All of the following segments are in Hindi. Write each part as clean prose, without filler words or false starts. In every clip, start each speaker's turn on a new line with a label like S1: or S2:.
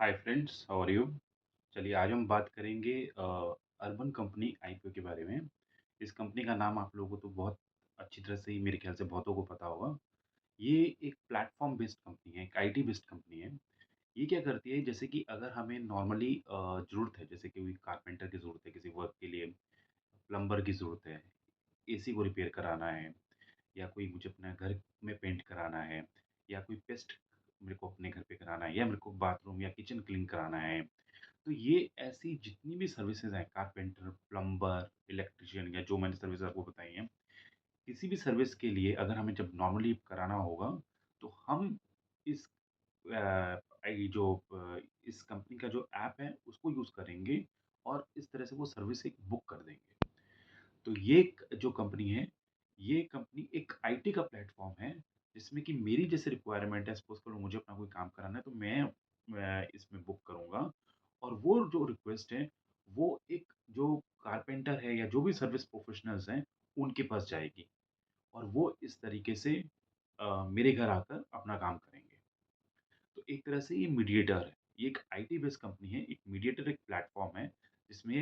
S1: Hi friends, how are you? चलिए आज हम बात करेंगे अर्बन कंपनी आईपीओ के बारे में। इस कंपनी का नाम आप लोगों को तो बहुत अच्छी तरह से ही मेरे ख्याल से बहुतों को पता होगा। ये एक प्लेटफॉर्म बेस्ड कंपनी है, एक आईटी बेस्ड कंपनी है। ये क्या करती है जैसे कि अगर हमें नॉर्मली ज़रूरत है, जैसे कि कोई कारपेंटर की ज़रूरत है किसी वर्क के लिए, प्लम्बर की ज़रूरत है, एसी को रिपेयर कराना है या कोई मुझे अपना घर में पेंट कराना है या कोई पेस्ट मेरे को अपने घर पे कराना है या मेरे को बाथरूम या किचन क्लीन कराना है। तो ये ऐसी जितनी भी सर्विसेज़ हैं कारपेंटर, प्लम्बर, इलेक्ट्रीशियन या जो मैंने सर्विस आपको बताई हैं, किसी भी सर्विस के लिए अगर हमें जब नॉर्मली कराना होगा, तो हम इस इस कंपनी का जो ऐप है उसको यूज़ करेंगे और इस तरह से वो सर्विस एक बुक कर देंगे। तो ये एक जो कंपनी है, ये कंपनी एक आईटी का प्लेटफ़ॉर्म है, जिसमें कि मेरी जैसे रिक्वायरमेंट है, सपोज़ करो मुझे अपना कोई काम कराना है, तो मैं इसमें बुक करूँगा और वो जो रिक्वेस्ट है, वो एक जो कारपेंटर है या जो भी सर्विस प्रोफ़ेशनल्स हैं, उनके पास जाएगी और वो इस तरीके से मेरे घर आकर अपना काम करेंगे। तो एक तरह से ये मीडिएटर है। ये एक आईटी बेस्ड कंपनी है, एक मीडिएटर एक प्लेटफ़ॉर्म है, जिसमें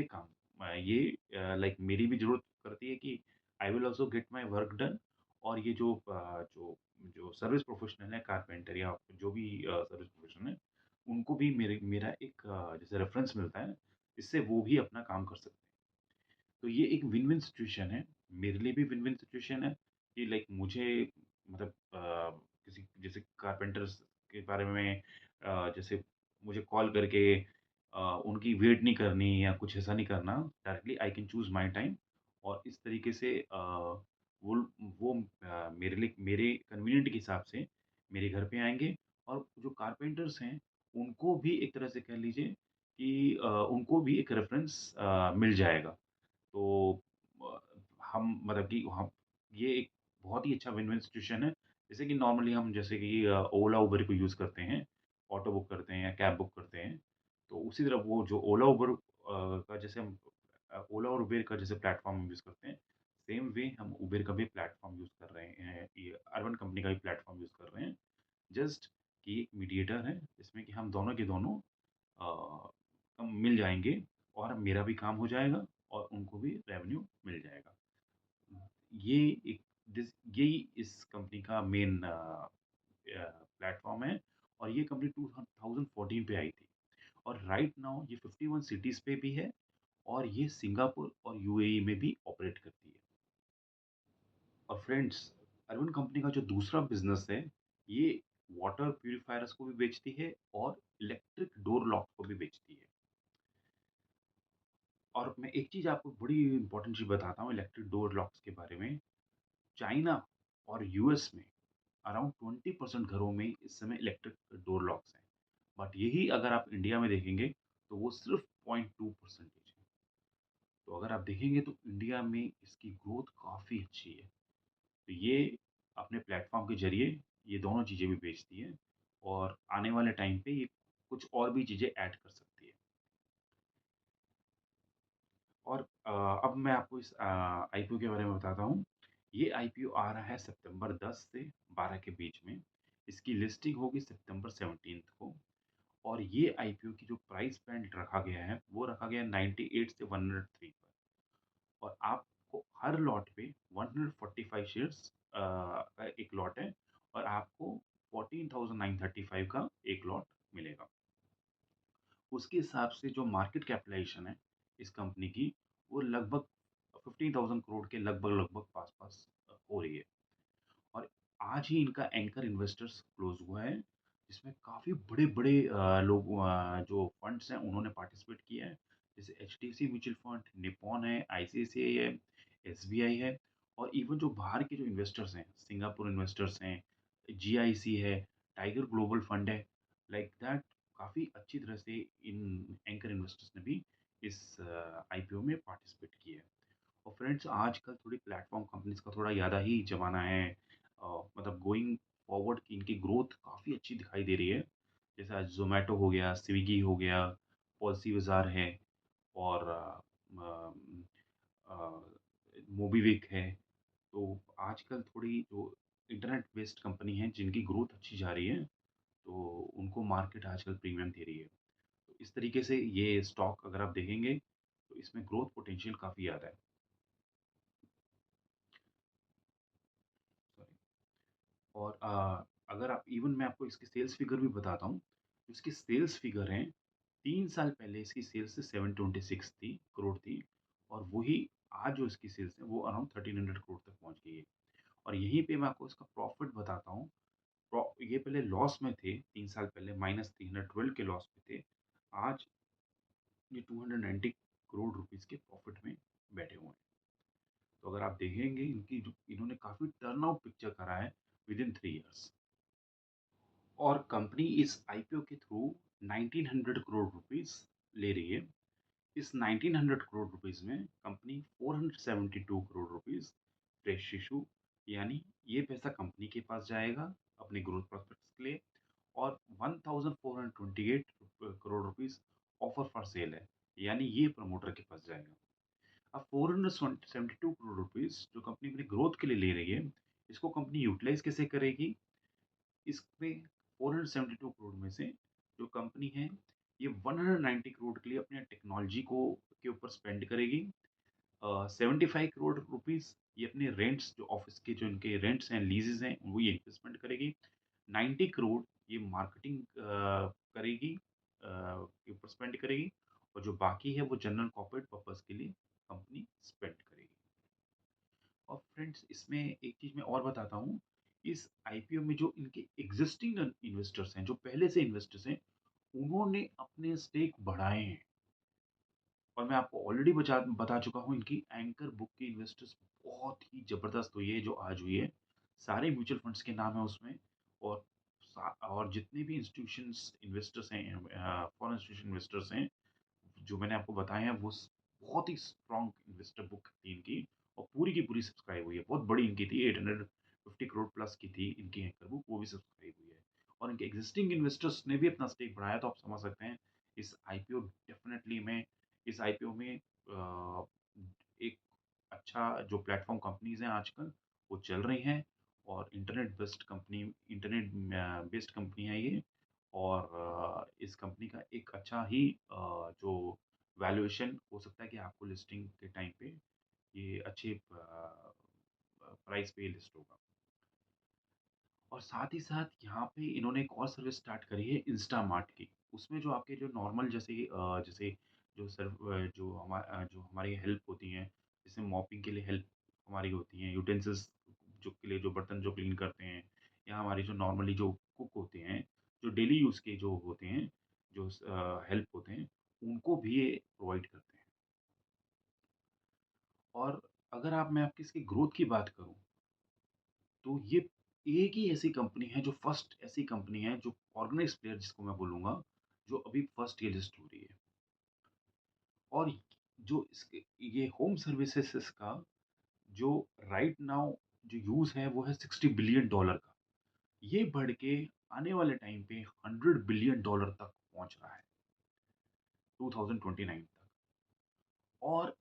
S1: ये लाइक मेरी भी ज़रूरत पड़ती है कि I will also get my work done और ये जो जो सर्विस प्रोफ़ेशनल है, कारपेंटर या जो भी सर्विस प्रोफ़ेशनल है, उनको भी मेरा एक जैसे रेफ़रेंस मिलता है, इससे वो भी अपना काम कर सकते हैं। तो ये एक विन-विन सिचुएशन है। मेरे लिए भी विन-विन सिचुएशन है कि लाइक मुझे मतलब किसी जैसे कारपेंटर्स के बारे में जैसे मुझे कॉल करके उनकी वेट नहीं करनी या कुछ ऐसा नहीं करना। Directly I can choose my time और इस तरीके से वो मेरे लिए मेरे कन्वीनिएंट के हिसाब से मेरे घर पे आएँगे और जो कारपेंटर्स हैं, उनको भी एक तरह से कह लीजिए कि उनको भी एक रेफ़रेंस मिल जाएगा। तो अ, हम मतलब कि हम ये एक बहुत ही अच्छा विन-विन सिचुएशन है। जैसे कि नॉर्मली हम जैसे कि ओला, उबर को यूज़ करते हैं, ऑटो बुक करते हैं या कैब बुक करते हैं। तो उसी तरह वो जो ओला, उबर का जैसे हम ओला और उबेर का जैसे प्लेटफ़ॉर्म हम यूज़ करते हैं, सेम वे हम उबेर का भी प्लेटफ़ॉर्म यूज़ कर रहे हैं। ये अर्बन कंपनी का भी प्लेटफ़ॉर्म यूज़ कर रहे हैं। जस्ट कि एक मीडिएटर है, जिसमें कि हम दोनों के दोनों मिल जाएँगे और मेरा भी काम हो जाएगा और उनको भी रेवेन्यू मिल जाएगा। ये एक दिस यही इस कंपनी का मेन प्लेटफ़ॉर्म है और ये कंपनी 2014 पे आई थी और राइट नाउ ये 51 सिटीज़ पे भी है और ये सिंगापुर और यूएई में भी ऑपरेट करती है। और फ्रेंड्स, अर्बन कंपनी का जो दूसरा बिज़नेस है, ये वाटर प्यूरीफायर्स को भी बेचती है और इलेक्ट्रिक डोर लॉक को भी बेचती है। और मैं एक चीज़ आपको बड़ी इम्पोर्टेंट चीज़ बताता हूँ इलेक्ट्रिक डोर लॉक्स के बारे में। चाइना और यूएस में अराउंड 20% घरों में इस समय इलेक्ट्रिक डोर लॉक्स हैं। बट यही अगर आप इंडिया में देखेंगे तो वो सिर्फ़ 0.2% है। तो अगर आप देखेंगे तो इंडिया में इसकी ग्रोथ काफ़ी अच्छी है। तो ये अपने प्लेटफ़ॉर्म के ज़रिए ये दोनों चीज़ें भी बेचती है और आने वाले टाइम पे ये कुछ और भी चीज़ें ऐड कर सकती है। और अब मैं आपको इस आईपीओ के बारे में बताता हूँ। ये आईपीओ आ रहा है सितंबर 10 से 12 के बीच में। इसकी लिस्टिंग होगी सितंबर 17 को और ये आईपीओ की जो प्राइस बैंड रखा गया है, वो रखा गया है 98 से 103 पर और आपको हर लॉट पे 145 शेयर्स का एक लॉट है और आपको 14,935 का एक लॉट मिलेगा। उसके हिसाब से जो मार्केट कैपिटलाइज़ेशन है इस कंपनी की, वो लगभग 15,000 करोड़ के लगभग-लगभग पास-पास हो रही है। और आज ही इनका एंकर इन्वेस्टर्स क्लोज़ हुआ है, जिसमें काफ़ी बड़े-बड़े जो फंड्स हैं उन्होंने पार्टिसिपेट किया है। जैसे एचडीएफसी म्यूचुअल फंड, निप्पॉन है, आईसीआईसीआई है, एसबीआई है और इवन जो बाहर के जो इन्वेस्टर्स हैं, सिंगापुर इन्वेस्टर्स हैं, जीआईसी है, टाइगर ग्लोबल फंड है, लाइक दैट काफ़ी अच्छी तरह से इन एंकर इन्वेस्टर्स ने भी इस आईपीओ में पार्टिसिपेट किया है। और फ्रेंड्स आजकल थोड़ी प्लेटफ़ॉर्म कंपनीज़ का थोड़ा ज़्यादा ही ज़माना है। मतलब गोइंग फॉरवर्ड इनकी ग्रोथ काफ़ी अच्छी दिखाई दे रही है। जैसे आज ज़ोमैटो हो गया, स्विगी हो गया, पॉलिसी बाज़ार है और अम, अ, मोबीविक है। तो आजकल थोड़ी जो इंटरनेट बेस्ड कंपनी हैं जिनकी ग्रोथ अच्छी जा रही है, तो उनको मार्केट आजकल प्रीमियम दे रही है। इस तरीके से ये स्टॉक अगर आप देखेंगे, तो इसमें ग्रोथ पोटेंशियल काफ़ी ज़्यादा है। सॉरी। और अगर आप इवन मैं आपको इसकी सेल्स फिगर भी बताता हूँ, इसकी सेल्स फिगर हैं, 3 साल पहले इसकी सेल्स 726 थी करोड़ थी और वही आज जो इसकी सेल्स है, वो अराउंड 1300 करोड़ तक पहुँच गई है। और यहीं पे मैं आपको इसका प्रॉफ़िट बताता हूँ। ये पहले लॉस में थे, 3 साल पहले -312 के लॉस में थे। आज ये 290 करोड़ रुपीज़ के प्रॉफ़िट में बैठे हुए हैं। तो अगर आप देखेंगे इनकी जो इन्होंने काफ़ी टर्नआउट पिक्चर करा है विदिन 3 इयर्स। और कंपनी इस आईपीओ के थ्रू 1900 करोड़ रुपीज़ ले रही है। इस 1900 करोड़ रुपीज़ में company 472 crore rupees fresh issue, यानी ये पैसा कंपनी के पास जाएगा अपने ग्रोथ प्रोस्पेक्ट्स के लिए। और 1428 crore rupees offer for sale है, यानी ये प्रमोटर के पास जाएगा। अब 472 करोड़ रुपीज़ जो कंपनी अपनी ग्रोथ के लिए ले रही है, इसको कंपनी यूटिलाइज़ कैसे करेगी? इसमें 472 करोड़ में से जो कंपनी है, ये 190 करोड़ के लिए अपने टेक्नोलॉजी को के ऊपर स्पेंड करेगी। 75 करोड़ रुपीज़ ये अपने रेंट्स जो ऑफ़िस के जो इनके रेंट्स हैं, लीज़ेज़ हैं, वो ये इन्वेस्टमेंट करेगी। 90 करोड़ ये मार्केटिंग करेगी के ऊपर स्पेंड करेगी और जो बाकी है वो जनरल कॉर्पोरेट पर्पज़ के लिए कंपनी स्पेंड करेगी। और फ्रेंड्स इसमें एक चीज़ मैं और बताता हूँ, इस आईपीओ में जो इनके एक्जिस्टिंग इन्वेस्टर्स हैं, जो पहले से इन्वेस्टर्स हैं, उन्होंने अपने स्टेक बढ़ाए हैं। और मैं आपको ऑलरेडी बता चुका हूँ इनकी एंकर बुक की इन्वेस्टर्स बहुत ही ज़बरदस्त हुई है जो आज हुई है। सारे म्यूचुअल फंड्स के नाम है उसमें और और जितने भी इंस्टीट्यूशंस इन्वेस्टर्स हैं फॉरेन इंस्टीट्यूशन इन्वेस्टर्स हैं, जो मैंने आपको बताए हैं वो बहुत ही स्ट्रॉन्ग इन्वेस्टर बुक थी इनकी और पूरी की पूरी सब्सक्राइब हुई है। बहुत बड़ी इनकी थी, 850 करोड़ प्लस की थी इनकी एंकर बुक, वो भी सब्सक्राइब हुई है। और इनके एग्जिस्टिंग इन्वेस्टर्स ने भी अपना स्टेक बढ़ाया, तो आप समझ सकते हैं इस आईपीओ डेफिनेटली में इस आईपीओ में एक अच्छा जो प्लेटफॉर्म कंपनीज हैं आजकल वो चल रही हैं और इंटरनेट बेस्ड कंपनी है ये। और इस कंपनी का एक अच्छा ही जो वैल्यूएशन हो सकता है कि आपको लिस्टिंग के टाइम पे ये अच्छे प्राइस पे लिस्ट होगा। और साथ ही साथ यहाँ पे इन्होंने एक और सर्विस स्टार्ट करी है इंस्टामार्ट की। उसमें जो आपके जो नॉर्मल जैसे जो हमारी हेल्प होती हैं, जैसे मॉपिंग के लिए हेल्प हमारी होती हैं, यूटेंसिल्स जो के लिए जो बर्तन जो क्लीन करते हैं या हमारी जो नॉर्मली जो कुक होते हैं, जो डेली यूज़ के जो होते हैं, जो हेल्प होते हैं, उनको भी ये प्रोवाइड करते हैं। और अगर मैं आपकी इसकी ग्रोथ की बात करूँ तो ये एक ही ऐसी कंपनी है जो फर्स्ट ऐसी कंपनी है जो ऑर्गेनाइज्ड प्लेयर जिसको मैं बोलूँगा, जो अभी फर्स्ट ये लिस्ट हो रही है। और जो इसके ये होम सर्विसेज़ का जो राइट नाउ जो यूज़ है वो है $60 बिलियन का। ये बढ़ के आने वाले टाइम पे $100 बिलियन तक पहुँच रहा है, 2029 तक। और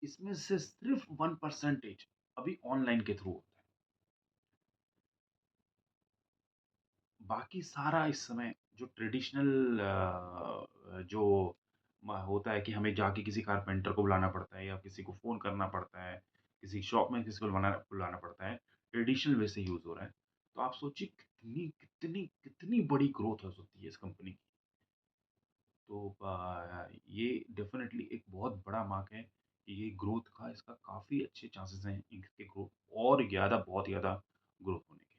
S1: इसमें से सिर्फ 1% अभी ऑनलाइन के थ्रू होता है। बाकी सारा इस समय जो ट्रेडिशनल जो होता है कि हमें जाके किसी कारपेंटर को बुलाना पड़ता है या किसी को फ़ोन करना पड़ता है, किसी शॉप में किसी को बुलाना बुलाना पड़ता है, ट्रेडिशनल वे से यूज़ हो रहा है। तो आप सोचिए कितनी कितनी कितनी बड़ी ग्रोथ हो सकती है इस कंपनी की। तो ये डेफ़िनेटली एक बहुत बड़ा मार्क है कि ये ग्रोथ का इसका काफ़ी अच्छे चांसेस हैं इसके ग्रोथ और ज़्यादा बहुत ज़्यादा ग्रोथ होने के।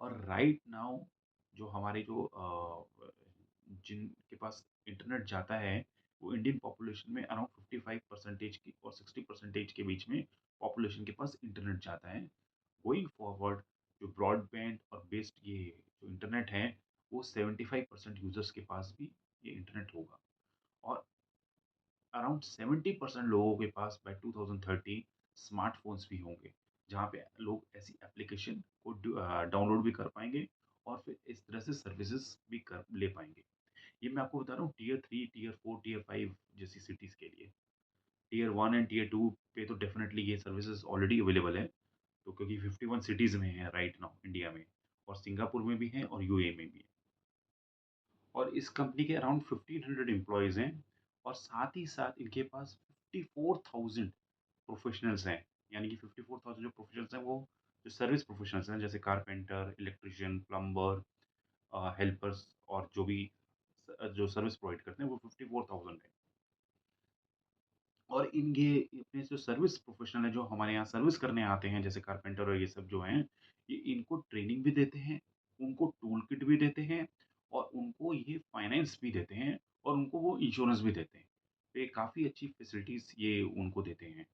S1: और राइट नाउ जो हमारे जो जिनके पास इंटरनेट जाता है, वो इंडियन पॉपुलेशन में अराउंड 55% की और 60% के बीच में पॉपुलेशन के पास इंटरनेट जाता है। गोइंग फॉरवर्ड जो ब्रॉडबैंड और बेस्ड ये जो इंटरनेट है, वो 75% यूज़र्स के पास भी ये इंटरनेट होगा। और अराउंड 70% लोगों के पास बाय 2030 स्मार्टफ़ोन्स भी होंगे, जहाँ पे लोग ऐसी एप्लीकेशन को डाउनलोड भी कर पाएँगे और फिर इस तरह से सर्विसेज़ भी कर ले पाएँगे। ये मैं आपको बता रहा हूँ टियर 3, टियर 4, टियर 5 जैसी सिटीज़ के लिए। टियर 1 एंड टियर 2 पे तो डेफ़िनेटली ये सर्विसेज़ ऑलरेडी अवेलेबल है। तो क्योंकि 51 सिटीज़ में है राइट नाउ इंडिया में और सिंगापुर में भी है और यूएई में भी है। और इस कंपनी के अराउंड 1500 एम्प्लॉइज़ हैं और साथ ही साथ इनके पास 54,000 प्रोफ़ेशनल्स हैं। यानी कि 54,000 जो प्रोफ़ेशनल्स हैं वो जो सर्विस प्रोफ़ेशनल्स हैं जैसे कारपेंटर, इलेक्ट्रीशियन, प्लम्बर हेल्पर्स और जो भी जो सर्विस प्रोवाइड करते हैं वो 54,000 है। और इन ये अपने जो सर्विस प्रोफ़ेशनल हैं, जो हमारे यहाँ सर्विस करने आते हैं, जैसे कारपेंटर और ये सब जो हैं, ये इनको ट्रेनिंग भी देते हैं, उनको टूल किट भी देते हैं और उनको ये फाइनेंस भी देते हैं और उनको वो इंश्योरेंस भी देते हैं। तो ये काफ़ी अच्छी फैसिलिटीज़ ये उनको देते हैं,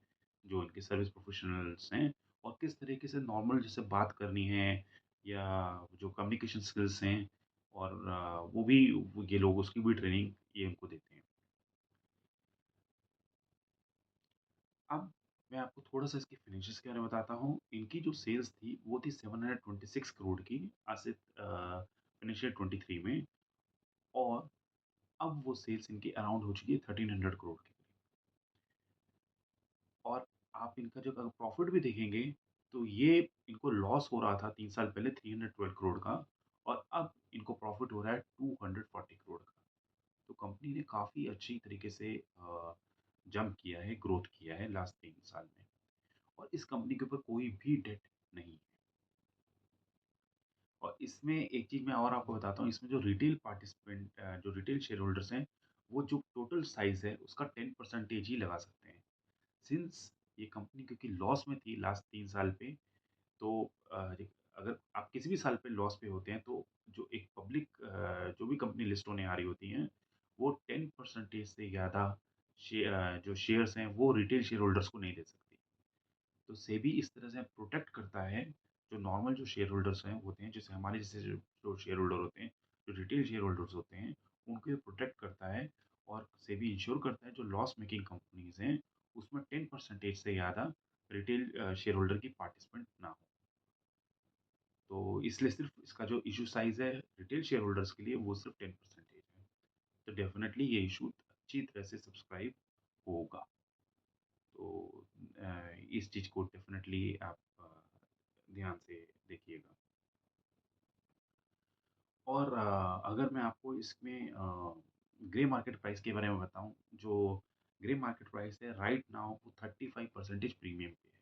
S1: जो इनके सर्विस प्रोफ़ेशनल्स हैं और किस तरीके से नॉर्मल जैसे बात करनी है या जो कम्युनिकेशन स्किल्स हैं और वो भी वो ये लोग उसकी भी ट्रेनिंग ये उनको देते हैं। अब मैं आपको थोड़ा-सा इसके फ़ाइनेंशियल्स के बारे में बताता हूँ। इनकी जो सेल्स थी, वो थी 726 करोड़ की आज से फ़ाइनेंशियल 23 में और अब वो सेल्स इनकी अराउंड हो चुकी है 1300 करोड़ के करीब। और आप इनका जो अगर प्रॉफ़िट भी देखेंगे, तो ये इनको लॉस हो रहा था 3 साल पहले 312 करोड़ का और अब इनको प्रॉफ़िट हो रहा है 240 करोड़ का। तो कंपनी ने काफ़ी अच्छी तरीके से जंप किया है, ग्रोथ किया है लास्ट 3 साल में और इस कंपनी के ऊपर कोई भी डेट नहीं है। और इसमें एक चीज़ मैं और आपको बताता हूँ, इसमें जो रिटेल पार्टिसिपेंट जो रिटेल शेयर होल्डर्स हैं, वो जो टोटल साइज़ है, उसका 10% ही लगा सकते हैं। सिंस ये कंपनी क्योंकि लॉस में थी लास्ट 3 साल पे, तो एक अगर आप किसी भी साल पे लॉस पे होते हैं, तो जो एक पब्लिक जो भी कंपनी लिस्ट होने आ रही होती हैं, वो 10% से ज़्यादा जो शेयर्स हैं, वो रिटेल शेयर होल्डर्स को नहीं दे सकती। तो सेबी इस तरह से प्रोटेक्ट करता है, जो नॉर्मल जो शेयर होल्डर्स हैं होते हैं, जैसे हमारे जैसे जो शेयर होल्डर होते हैं, जो रिटेल शेयर होल्डर्स होते हैं, उनको ये प्रोटेक्ट करता है और सेबी इंश्योर करता है जो लॉस मेकिंग कंपनीज़ हैं, उसमें 10% से ज़्यादा रिटेल शेयर होल्डर की पार्टिसिपेंट ना हो। तो इसलिए सिर्फ़ इसका जो इश्यू साइज़ है रिटेल शेयर होल्डर्स के लिए वो सिर्फ़ 10% है। तो डेफ़िनेटली ये इश्यू अच्छी तरह से सब्सक्राइब होगा। तो इस चीज़ को डेफ़िनेटली आप ध्यान से देखिएगा। और अगर मैं आपको इसमें ग्रे मार्केट प्राइस के बारे में बताऊँ, जो ग्रे मार्केट प्राइस है राइट नाउ वो 35% प्रीमियम पे है।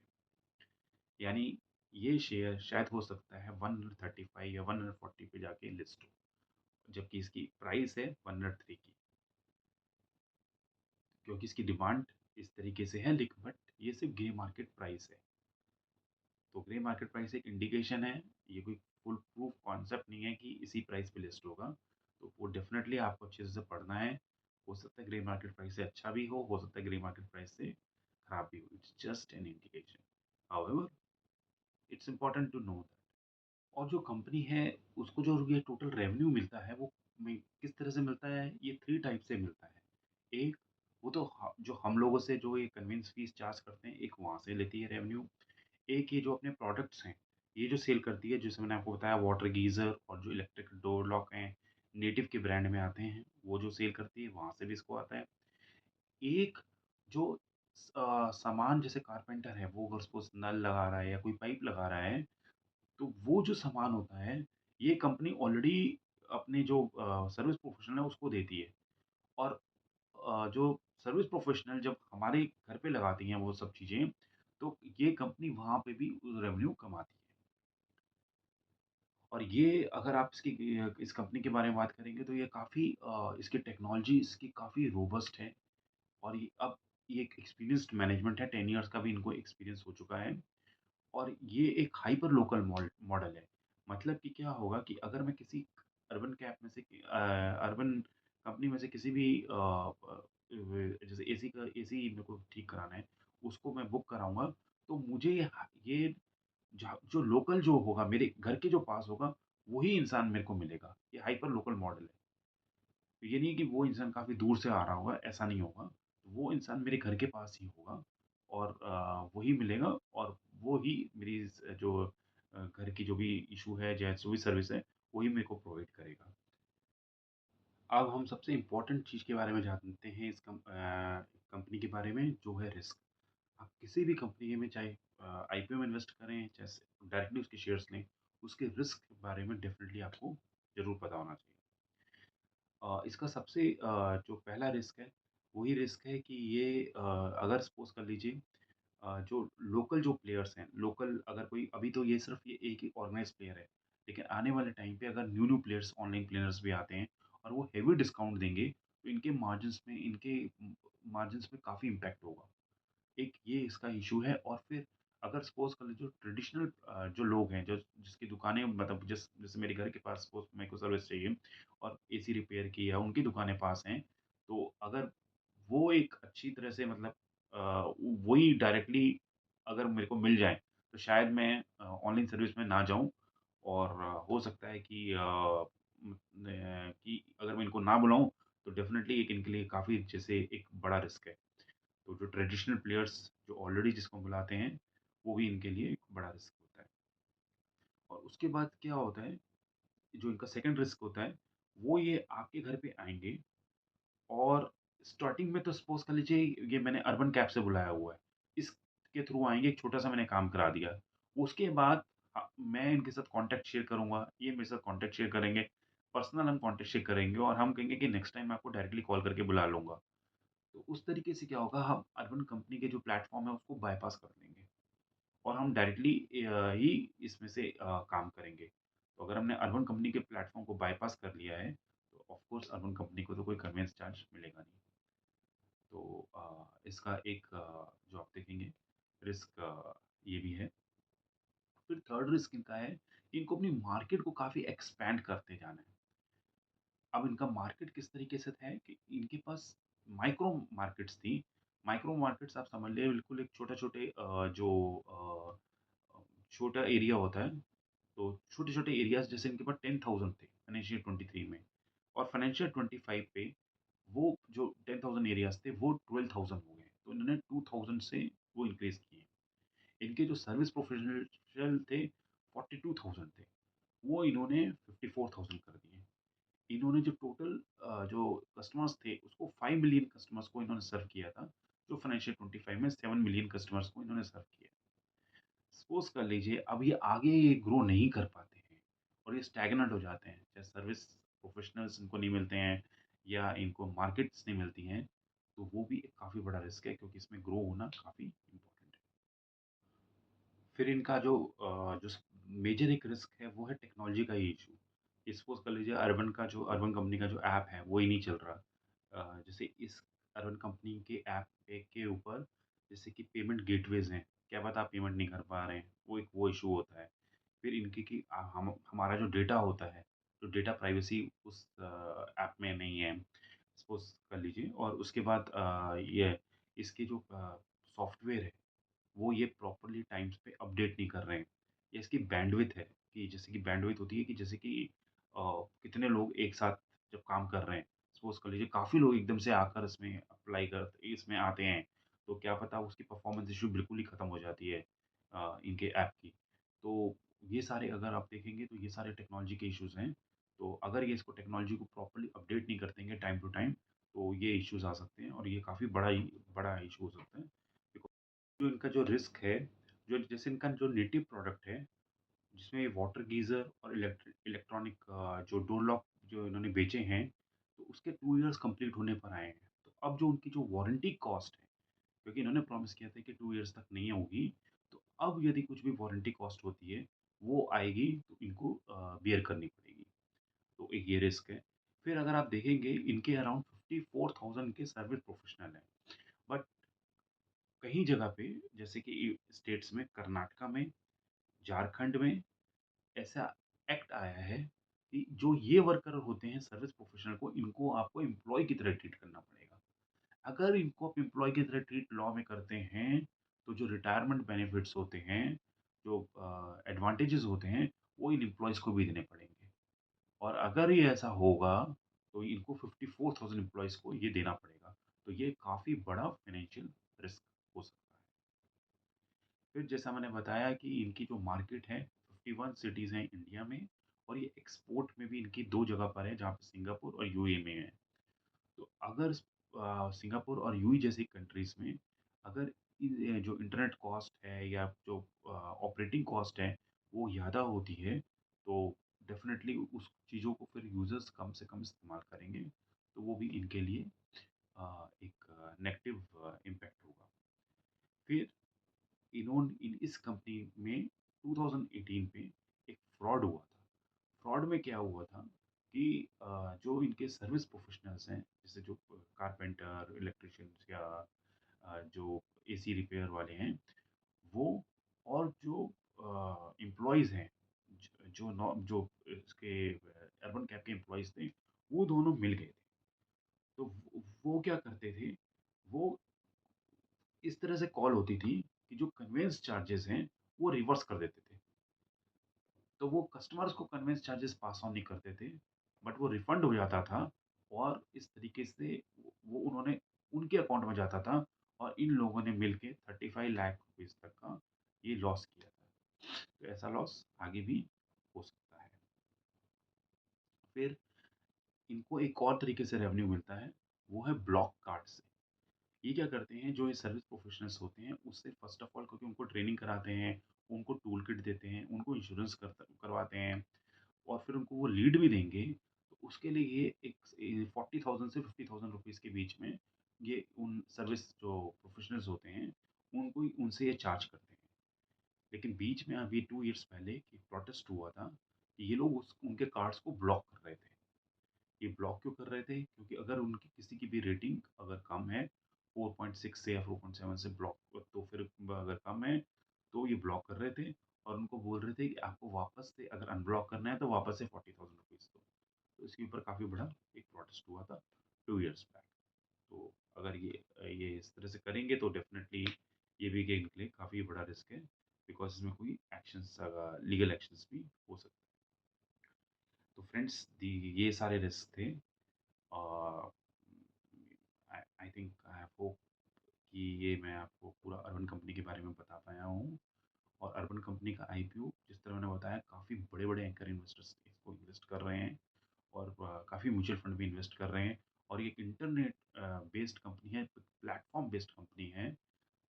S1: यानी ये शेयर शायद हो सकता है 135 या 140 पे जाके लिस्ट हो, जबकि इसकी प्राइस है 103 की, क्योंकि इसकी डिमांड इस तरीके से है लेकिन बट ये सिर्फ़ ग्रे मार्केट प्राइस है। तो ग्रे मार्केट प्राइस एक इंडिकेशन है, ये कोई फुल प्रूफ कॉन्सेप्ट नहीं है कि इसी प्राइस पे लिस्ट होगा। तो वो डेफ़िनेटली आपको अच्छे से पढ़ना है। हो सकता है ग्रे मार्केट प्राइस से अच्छा भी हो सकता है ग्रे मार्केट प्राइस से खराब भी हो। It's just an indication. However it's important to know that. और जो कंपनी है उसको जो ये टोटल रेवेन्यू मिलता है वो में किस तरह से मिलता है? ये 3 टाइप से मिलता है। एक वो तो जो हम लोगों से जो ये कन्वेंस फीस चार्ज करते हैं, एक वहाँ से लेती है रेवेन्यू। एक ये जो अपने प्रोडक्ट्स हैं, ये जो सेल करती है, जैसे मैंने आपको बताया वाटर गीज़र और जो इलेक्ट्रिक डोर लॉक हैं, नेटिव के ब्रांड में आते हैं, वो जो सेल करती है, वहाँ से भी इसको आता है। एक जो सामान जैसे कारपेंटर है, वो अगर सपोज़ नल लगा रहा है या कोई पाइप लगा रहा है, तो वो जो सामान होता है, ये कंपनी ऑलरेडी अपने जो सर्विस प्रोफ़ेशनल है, उसको देती है और जो सर्विस प्रोफ़ेशनल जब हमारे घर पे लगाती हैं वो सब चीज़ें, तो ये कंपनी वहाँ पे भी रेवेन्यू कमाती है। और ये अगर आप इस कंपनी के बारे में बात करेंगे तो ये काफ़ी इसकी टेक्नोलॉजी इसकी काफ़ी रोबस्ट है और ये एक एक्सपीरियंस्ड मैनेजमेंट है, 10 इयर्स का भी इनको एक्सपीरियंस हो चुका है और ये एक हाइपर लोकल मॉडल है। मतलब कि क्या होगा कि अगर मैं किसी अर्बन कैप में से अर्बन कंपनी में से किसी भी जैसे एसी मेरे को ठीक कराना है, उसको मैं बुक कराऊँगा, तो मुझे ये जहाँ जो लोकल जो होगा, मेरे घर के जो पास होगा, वही इंसान मेरे को मिलेगा। ये हाइपर लोकल मॉडल है। तो ये नहीं है कि वो इंसान काफ़ी दूर से आ रहा होगा, ऐसा नहीं होगा। वो इंसान मेरे घर के पास ही होगा और वही मिलेगा और वो ही मेरी जो घर की जो भी इश्यू है, जो भी सर्विस है, वही मेरे को प्रोवाइड करेगा। अब हम सबसे इम्पोर्टेंट चीज़ के बारे में जानते हैं कंपनी के बारे में, जो है रिस्क। आप किसी भी कंपनी में चाहे आईपीओ में इन्वेस्ट करें, चाहे डायरेक्टली उसके शेयर्स लें, उसके रिस्क के बारे में डेफ़िनिटली आपको ज़रूर पता होना चाहिए। इसका सबसे जो पहला रिस्क है, वही रिस्क है कि ये अगर सपोज़ कर लीजिए जो लोकल जो प्लेयर्स हैं, लोकल अगर कोई अभी तो ये सिर्फ़ ये एक ही ऑर्गनाइज़्ड प्लेयर है, लेकिन आने वाले टाइम पे अगर न्यू-न्यू प्लेयर्स, ऑनलाइन प्लेयर्स भी आते हैं और वो हेवी डिस्काउंट देंगे, तो इनके मार्जिन्स में काफ़ी इम्पैक्ट होगा। एक ये इसका इश्यू है और फिर अगर सपोज़ कर लीजिए जो ट्रेडिशनल जो लोग हैं, जो जिसकी दुकानें मतलब जैसे मेरे घर के पास सपोज़ मेरे को सर्विस चाहिए और एसी रिपेयर की या उनकी दुकानें पास हैं, तो अगर वो एक अच्छी तरह से मतलब वही डायरेक्टली अगर मेरे को मिल जाएँ, तो शायद मैं ऑनलाइन सर्विस में ना जाऊँ और हो सकता है कि कि अगर मैं इनको ना बुलाऊँ, तो डेफ़िनिटली एक इनके लिए काफ़ी जैसे एक बड़ा रिस्क है। तो जो ट्रेडिशनल प्लेयर्स जो ऑलरेडी जिसको बुलाते हैं, वो भी इनके लिए एक बड़ा रिस्क होता है। और उसके बाद क्या होता है, जो इनका सेकंड रिस्क होता है, वो ये आपके घर पे आएँगे और स्टार्टिंग में तो सपोज़ कर लीजिए ये मैंने अर्बन कैब से बुलाया हुआ है। इसके थ्रू आएँगे, एक छोटा-सा मैंने काम करा दिया। उसके बाद मैं इनके साथ कॉन्टैक्ट शेयर करूँगा, ये मेरे साथ कॉन्टैक्ट शेयर करेंगे, पर्सनल हम कॉन्टैक्ट शेयर करेंगे और हम कहेंगे कि नेक्स्ट टाइम मैं आपको डायरेक्टली कॉल करके बुला लूँगा। तो उस तरीके से क्या होगा हम अर्बन कंपनी के जो प्लेटफ़ॉर्म है उसको बायपास कर देंगे और हम डायरेक्टली ही इसमें से काम करेंगे। तो अगर हमने अर्बन कंपनी के प्लेटफ़ॉर्म को बायपास कर लिया है, तो ऑफ़ कोर्स अर्बन कंपनी को तो कोई कन्वेंस चार्ज मिलेगा नहीं। तो इसका एक जो आप देखेंगे रिस्क ये भी है। फिर थर्ड रिस्क इनका है, कि इनको अपनी मार्केट को काफ़ी एक्सपैंड करते जाना है। अब इनका मार्केट किस तरीके से है कि इनके पास माइक्रो मार्केट्स थी। माइक्रो मार्केट्स आप समझ लीजिए बिल्कुल एक छोटे-छोटे छोटा एरिया होता है, तो छोटे-छोटे एरियाज़ जैसे इनके पास 10,000 थे फाइनेंशियल 23 में और फाइनेंशियल 25 पे वो जो 10,000 एरियाज़ थे वो 12,000 हो गए। तो इन्होंने 2,000 से वो इंक्रीज़ किए। इनके जो सर्विस प्रोफेशनल थे 42,000 थे, वो इन्होंने 54,000 कर दिए। इन्होंने जो टोटल जो कस्टमर्स थे उसको 5 मिलियन कस्टमर्स को इन्होंने सर्व किया था, जो फाइनेंशियल 25 में 7 मिलियन कस्टमर्स को इन्होंने सर्व किया। सपोज़ कर लीजिए अब ये आगे ये ग्रो नहीं कर पाते हैं और ये स्टैग्नेंट हो जाते हैं, चाहे सर्विस प्रोफेशनल्स इनको नहीं मिलते हैं या इनको मार्केट्स नहीं मिलती हैं, तो वो भी एक काफ़ी बड़ा रिस्क है क्योंकि इसमें ग्रो होना काफ़ी इम्पोर्टेंट है। फिर इनका जो मेजर एक रिस्क है वो है टेक्नोलॉजी का ही इशू। सपोज़ कर लीजिए अर्बन कंपनी का जो ऐप है वो ही नहीं चल रहा। जैसे इस अर्बन कंपनी के ऐप पे के ऊपर जैसे कि पेमेंट गेटवेज़ हैं, क्या पता आप पेमेंट नहीं कर पा रहे हैं, वो इशू होता है। फिर इनकी कि हम हमारा जो डेटा होता है, तो डेटा प्राइवेसी उस ऐप में नहीं है, सपोज़ कर लीजिए और उसके बाद ये इसके जो सॉफ्टवेयर है वो ये प्रॉपर्ली टाइम्स पे अपडेट नहीं कर रहे हैं। या इसकी बैंडविड्थ है कि जैसे कि बैंडविड्थ होती है कि जैसे कि कितने लोग एक साथ जब काम कर रहे हैं, सपोज़ कर लीजिए काफ़ी लोग एकदम से आकर इसमें आते हैं, तो क्या पता उसकी परफ़ॉर्मेंस इश्यू बिल्कुल ही खत्म हो जाती है इनके ऐप की। तो ये सारे अगर आप देखेंगे तो ये सारे टेक्नोलॉजी के इश्यूज़ हैं। तो अगर ये इसको टेक्नोलॉजी को प्रॉपर्ली अपडेट नहीं कर देंगे टाइम टू टाइम, तो ये इश्यूज़ आ सकते हैं और ये काफ़ी बड़ा इश्यू हो सकता है। जो इनका जो रिस्क है, जो जैसे इनका जो नेटिव प्रोडक्ट है, जिसमें वाटर गीज़र और इलेक्ट्रॉनिक जो डोर लॉक जो इन्होंने बेचे हैं, तो उसके 2 इयर्स कंप्लीट होने पर आए हैं। तो अब जो उनकी जो वारंटी कॉस्ट है, क्योंकि इन्होंने प्रॉमिस किया था कि 2 इयर्स तक नहीं होगी, तो अब यदि कुछ भी वारंटी कॉस्ट होती है, वो आएगी तो इनको बियर करनी पड़ेगी। तो एक ये रिस्क है। फिर अगर आप देखेंगे इनके अराउंड 54,000 के सर्विस प्रोफेशनल हैं। बट कई जगह पे जैसे कि स्टेट्स में कर्नाटका में, झारखंड में ऐसा एक्ट आया है कि जो ये वर्कर होते हैं सर्विस प्रोफेशनल को इनको आपको एम्प्लॉयी की तरह ट्रीट करना पड़ेगा। अगर इनको आप एम्प्लॉयी की तरह ट्रीट लॉ में करते हैं, तो जो रिटायरमेंट बेनिफिट्स होते हैं, जो एडवांटेजेस होते हैं, वो इन एम्प्लॉइज़ को भी देने पड़ेंगे। और अगर ये ऐसा होगा, तो इनको 54,000 एम्प्लॉइज़ को ये देना पड़ेगा। तो ये काफ़ी बड़ा फाइनेंशियल रिस्क हो सकता है। फिर जैसा मैंने बताया कि इनकी जो मार्केट है 51 सिटीज़ हैं इंडिया में और ये एक्सपोर्ट में भी इनकी 2 जगह पर है जहाँ पे सिंगापुर और यूएई में है। तो अगर सिंगापुर और यूएई जैसी कंट्रीज़ में अगर जो इंटरनेट कॉस्ट है या जो ऑपरेटिंग कॉस्ट है वो ज़्यादा होती है तो डेफ़िनेटली उस चीज़ों को फिर यूज़र्स कम से कम इस्तेमाल करेंगे। तो वो भी इनके लिए एक नेगेटिव इम्पैक्ट होगा। फिर इस कंपनी में 2018 में एक फ्रॉड हुआ था। फ्रॉड में क्या हुआ था कि जो इनके सर्विस प्रोफेशनल्स हैं, जैसे जो कारपेंटर, इलेक्ट्रिशियंस या जो एसी रिपेयर वाले हैं, वो और जो एम्प्लॉइज़ हैं, जो इसके अर्बन कैब के एम्प्लॉइज़ थे, वो दोनों मिल गए थे। तो वो क्या करते थे, वो इस तरह से कॉल होती थी कि जो कन्वेंस चार्जेस हैं, वो रिवर्स कर देते थे। तो वो कस्टमर्स को कन्वेंस चार्जेस पास ऑन नहीं करते थे, बट वो रिफंड हो जाता था और इस तरीके से वो उन्होंने उनके अकाउंट में जाता था और इन लोगों ने मिलके 35 लाख रुपीज़ तक का ये लॉस किया था। तो ऐसा लॉस आगे भी हो सकता है। फिर इनको एक और तरीके से रेवेन्यू मिलता है, वो है ब्लॉक कार्ड से। ये क्या करते हैं, जो ये सर्विस प्रोफेशनल्स होते हैं, उससे फ़र्स्ट ऑफ ऑल क्योंकि उनको ट्रेनिंग कराते हैं, उनको टूल किट देते हैं, उनको इंश्योरेंस करवाते हैं और फिर उनको वो लीड भी देंगे, तो उसके लिए ये एक 40,000 से 50,000 रुपीज़ के बीच में ये उन सर्विस जो प्रोफेशनल्स होते हैं, उनको उनसे ये चार्ज करते हैं। लेकिन बीच में अभी 2 इयर्स पहले एक प्रोटेस्ट हुआ था, कि ये लोग उनके कार्ड्स को ब्लॉक कर रहे थे। ये ब्लॉक क्यों कर रहे थे? क्योंकि अगर उनकी किसी की भी रेटिंग अगर कम है 4.6 से या 4.7 से ब्लॉक, तो फिर अगर कम है तो ये ब्लॉक कर रहे थे और उनको बोल रहे थे कि आपको वापस से अगर अनब्लॉक करना है तो वापस से 40,000 रुपीज़ दो। तो इसके ऊपर काफ़ी बड़ा एक प्रोटेस्ट हुआ था 2 इयर्स बैक। तो अगर ये इस तरह से करेंगे तो डेफ़िनेटली ये भी कि इनके लिए काफ़ी बड़ा रिस्क है, बिकॉज़ इसमें कोई एक्शंस लीगल एक्शंस भी हो सकते हैं। तो फ्रेंड्स ये सारे रिस्क थे। आई थिंक आई होप कि ये मैं आपको पूरा अर्बन कंपनी के बारे में बता पाया हूँ और अर्बन कंपनी का आईपीओ जिस तरह मैंने बताया काफ़ी बड़े-बड़े एंकर इन्वेस्टर्स इसको इन्वेस्ट कर रहे हैं और काफ़ी म्यूचुअल फंड भी इन्वेस्ट कर रहे हैं और ये इंटरनेट बेस्ड कंपनी है, प्लेटफॉर्म बेस्ड कंपनी है,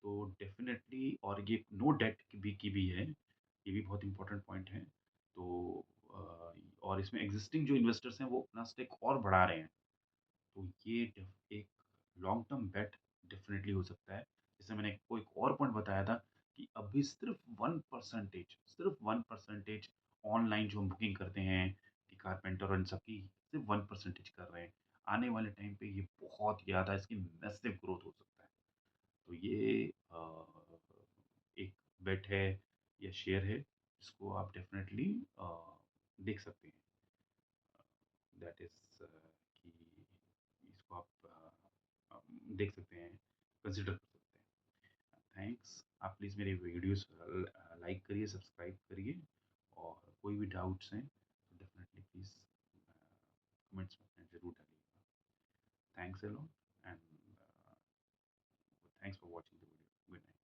S1: तो डेफिनेटली और ये नो डेट की भी है, ये भी बहुत इंपॉर्टेंट पॉइंट है। तो और इसमें एग्जिस्टिंग जो इन्वेस्टर्स हैं वो अपना स्टेक और बढ़ा रहे हैं। तो ये एक लॉन्ग टर्म बेट डेफ़िनेटली हो सकता है। जैसे मैंने आपको एक और पॉइंट बताया था कि अभी सिर्फ़ 1% ऑनलाइन जो हम बुकिंग करते हैं कि कारपेंटर और इन सब की सिर्फ़ 1% कर रहे हैं। आने वाले टाइम पे ये बहुत ज़्यादा इसकी मैसिव ग्रोथ हो सकता है। तो ये एक बेट है या शेयर है जिसको आप डेफ़िनेटली देख सकते हैं। दैट इज़ कि इसको आप देख सकते हैं, कंसिडर कर सकते हैं। थैंक्स। आप प्लीज़ मेरे वीडियोज़ लाइक करिए, सब्सक्राइब करिए और कोई भी डाउट्स हैं तो डेफ़िनेटली प्लीज़ कमेंट्स में ज़रूर डालिएगा। Thanks a lot and thanks for watching the video. Good night.